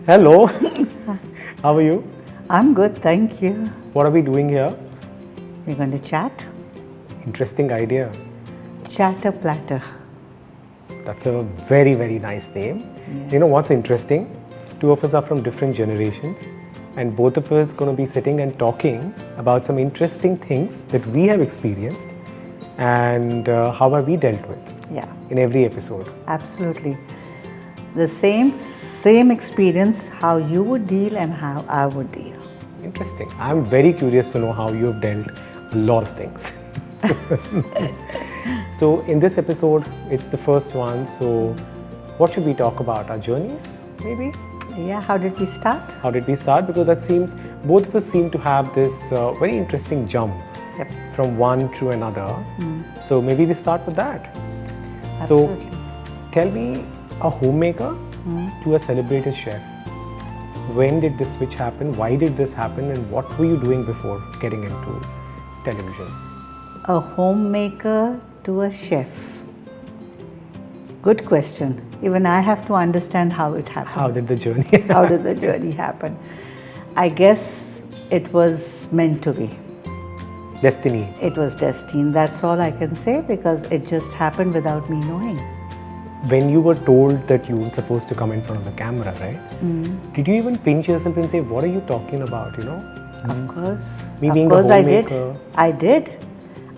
Hello. How are you? I'm good, thank you. What are we doing here? We're going to chat. Interesting idea. Chatter Platter. That's a very, very nice name. Yeah. You know what's interesting? Two of us are from different generations, and both of us going to be sitting and talking about some interesting things that we have experienced and how have we dealt with Yeah, in every episode. absolutely. The same experience, how you would deal and how I would deal. Interesting. I'm very curious to know how you have dealt a lot of things. So in this episode, it's the first one. So what should we talk about? Our journeys, maybe? Yeah, how did we start? How did we start? Because that seems, both of us seem to have this very interesting jump Yep. from one to another. So maybe we start with that. Absolutely. So tell me, a homemaker to a celebrated chef. When did this switch happen? Why did this happen? And what were you doing before getting into television? A homemaker to a chef. Good question. Even I have to understand how it happened. How did the journey How did the journey happen? I guess it was meant to be. Destiny. It was destined. That's all I can say because it just happened without me knowing. When you were told that you were supposed to come in front of the camera, right? Did you even pinch yourself and say, what are you talking about, you know? Of course. Me Of being a course I did. homemaker. I did.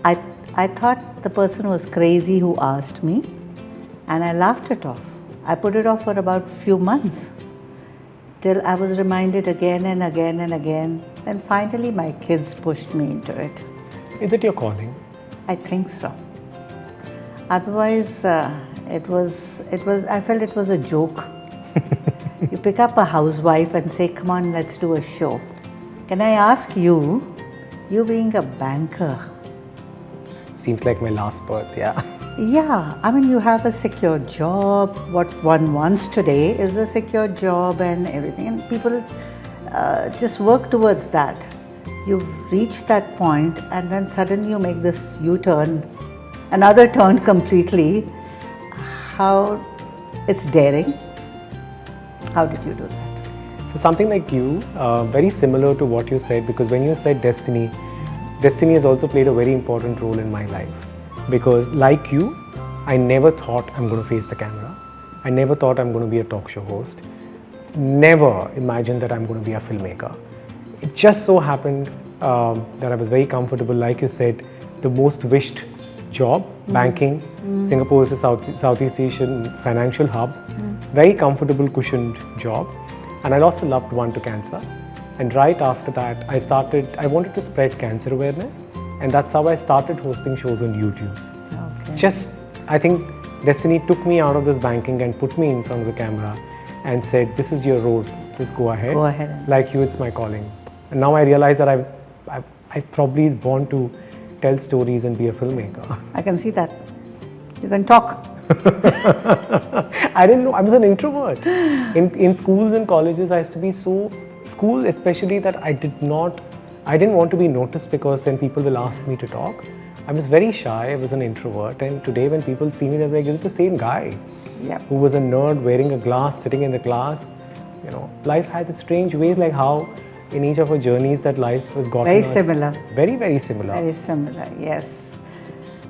I thought the person was crazy who asked me and I laughed it off. I put it off for about few months till I was reminded again and again and again. And finally my kids pushed me into it. Is it your calling? I think so. Otherwise, I felt it was a joke. You pick up a housewife and say, come on, let's do a show. Can I ask you being a banker? Seems like my last birth, yeah. Yeah, I mean, you have a secure job. What one wants today is a secure job and everything. And people just work towards that. You've reached that point and then suddenly you make this U-turn, another turn completely. How it's daring. How did you do that? So something like you, very similar to what you said, because when you said destiny has also played a very important role in my life. Because like you, I never thought I'm going to face the camera. I never thought I'm going to be a talk show host. Never imagined that I'm going to be a filmmaker. It just so happened that I was very comfortable, like you said, the most wished job, banking. Singapore is a Southeast Asian financial hub. Very comfortable, cushioned job. And I lost a loved one to cancer. And right after that, I wanted to spread cancer awareness. And that's how I started hosting shows on YouTube. Okay. I think destiny took me out of this banking and put me in front of the camera and said, this is your road, just go ahead. Go ahead. Like you, it's my calling. And now I realize that I probably born to tell stories and be a filmmaker. I can see that. You can talk. I didn't know, I was an introvert. In schools and colleges, I used to be school especially, that I didn't want to be noticed because then people will ask me to talk. I was very shy, I was an introvert, and today when people see me, they're like, it's the same guy Yep. who was a nerd wearing a glass, sitting in the class. You know, life has its strange ways, like how in each of our journeys that life has gotten Very us. similar. Very, very similar. Very similar, yes.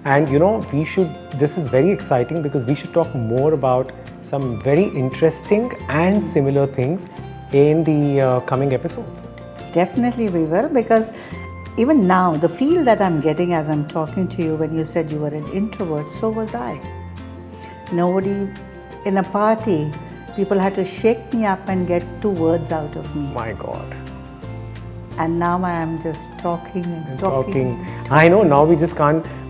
And you know, this is very exciting because we should talk more about some very interesting and similar things in the coming episodes. Definitely we will, because even now, the feel that I'm getting as I'm talking to you, when you said you were an introvert, so was I. Nobody, in a party, people had to shake me up and get 2 words out of me. My God. And now I am just talking and talking. I know, now we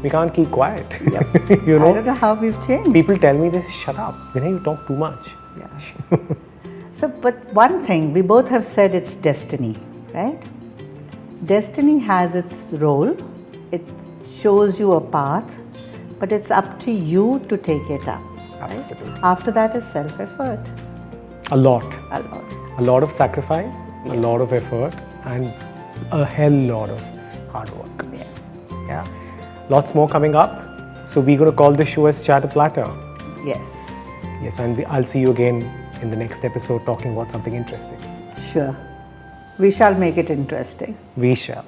can't keep quiet. Yep. You know? I don't know how we've changed. People tell me this, shut up, you talk too much. Yeah. So, but one thing, we both have said it's destiny, right? Destiny has its role. It shows you a path, but it's up to you to take it up. Right? Absolutely. After that is self-effort. A lot. A lot. A lot of sacrifice, a lot of effort, and a hell lot of hard work. Yeah. Lots more coming up. So we're going to call this show as Chatter Platter. Yes. Yes, and I'll see you again in the next episode talking about something interesting. Sure. We shall make it interesting. We shall.